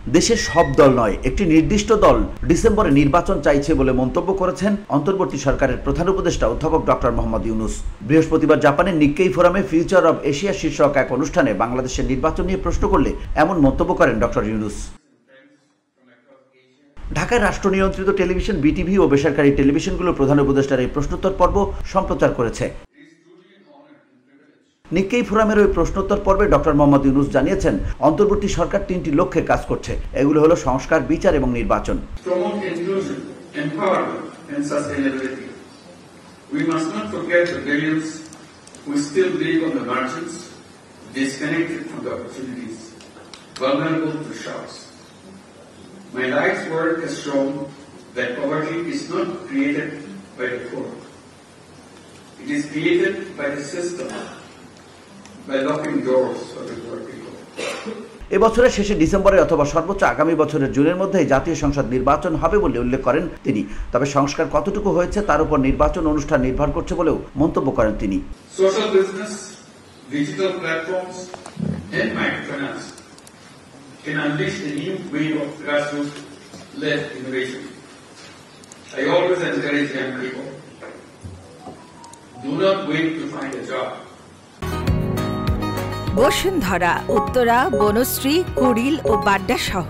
দেশের সব দল নয়, একটি নির্দিষ্ট দল ডিসেম্বরে নির্বাচন চাইছে বলে মন্তব্য করেছেন অন্তর্বর্তী সরকারের প্রধান উপদেষ্টা অধ্যাপক ডক্টর মোহাম্মদ ইউনূস। বৃহস্পতিবার জাপানের নিক্কেই ফোরামে ফিউচার অব এশিয়া শীর্ষক এক অনুষ্ঠানে বাংলাদেশের নির্বাচন নিয়ে প্রশ্ন করলে এমন মন্তব্য করেন ডক্টর ইউনূস। ঢাকায় রাষ্ট্র নিয়ন্ত্রিত টেলিভিশন বিটিভি ও বেসরকারি টেলিভিশনগুলোর প্রধান উপদেষ্টার এই প্রশ্নোত্তর পর্ব সম্প্রচার করেছে। নিক্কেই ফোরামের ওই প্রশ্নোত্তর পর্বে ডক্টর মোহাম্মদ ইউনূস জানিয়েছেন, অন্তর্বর্তী সরকার ৩টি লক্ষ্যে কাজ করছে। এগুলো হলো সংস্কার, বিচার এবং নির্বাচন। My life's work has shown that poverty is not created by the poor. It is created by the system, by locking doors for the poor people. এবছরের শেষে ডিসেম্বরে অথবা সর্বোচ্চ আগামী বছরের জুনের মধ্যেই জাতীয় সংসদ নির্বাচন হবে বলে উল্লেখ করেন তিনি। তবে সংস্কার কতটুকু হয়েছে তার উপর নির্বাচন অনুষ্ঠান নির্ভর করছে বলেও মন্তব্য করেন তিনি। Social business, digital platforms, and microfinance can unleash a new wave of grassroots-led innovation. I always encourage young people, do not wait to find a job. Bashundhara, Uttara, Banasree, Kuril ও বাড্ডা সহ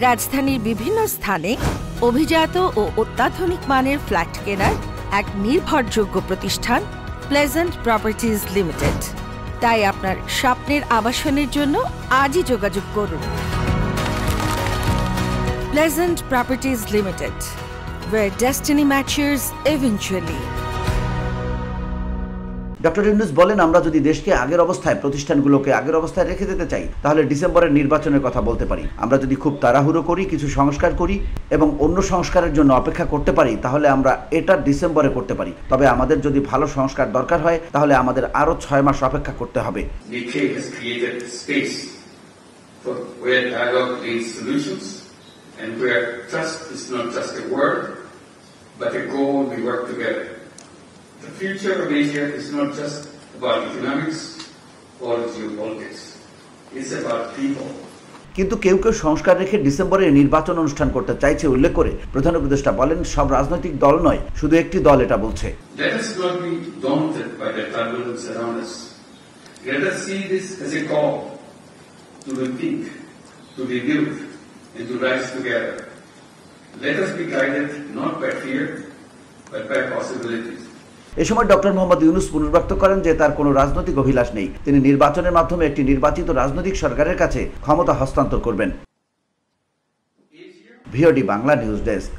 রাজধানীর বিভিন্ন স্থানে অভিজাত ও অত্যাধুনিক মানের ফ্ল্যাট কেনার এক নির্ভরযোগ্য প্রতিষ্ঠান প্লেজেন্ট প্রপার্টিজ লিমিটেড। তাই আপনার স্বপ্নের আবাসনের জন্য আজই যোগাযোগ করুন। Pleasant Properties Limited, where destiny matches eventually. Doctor Yunus বলেন, আমরা যদি দেশকে আগের অবস্থায়, প্রতিষ্ঠানগুলোকে আগের অবস্থায় রেখে দিতে চাই তাহলে ডিসেম্বরের নির্বাচনের কথা বলতে পারি। আমরা যদি খুব তাড়াহুড়ো করি, কিছু সংস্কার করি এবং অন্য সংস্কারের জন্য অপেক্ষা করতে পারি তাহলে আমরা এটা ডিসেম্বরে করতে পারি। তবে আমাদের যদি ভালো সংস্কার দরকার হয় তাহলে আমাদের আরো 6 মাস অপেক্ষা করতে হবে। And where trust is not just a word, but a goal we work together. The future of Asia is not just about economics or geopolitics. It's about people. কিন্তু কেউ কেউ সংস্কার রেখে ডিসেম্বরে নির্বাচন অনুষ্ঠান করতে চাইছে উল্লেখ করে প্রধান উপদেষ্টা বলেন, সব রাজনৈতিক দল নয়, শুধু একটি দল এটা বলছে। Let us not be daunted by the turbulence around us. Let us see this as a call to rethink, to rebuild, and to rise together. Let us be guided not by fear, but by possibilities. এ সময় doctor Mohammad Yunus পুনর্ব্যক্ত করেন যে তার কোনো রাজনৈতিক অভিলাষ নেই। তিনি নির্বাচনের মাধ্যমে একটি নির্বাচিত রাজনৈতিক সরকারের কাছে ক্ষমতা হস্তান্তর করবেন। VOD Bangla news desk.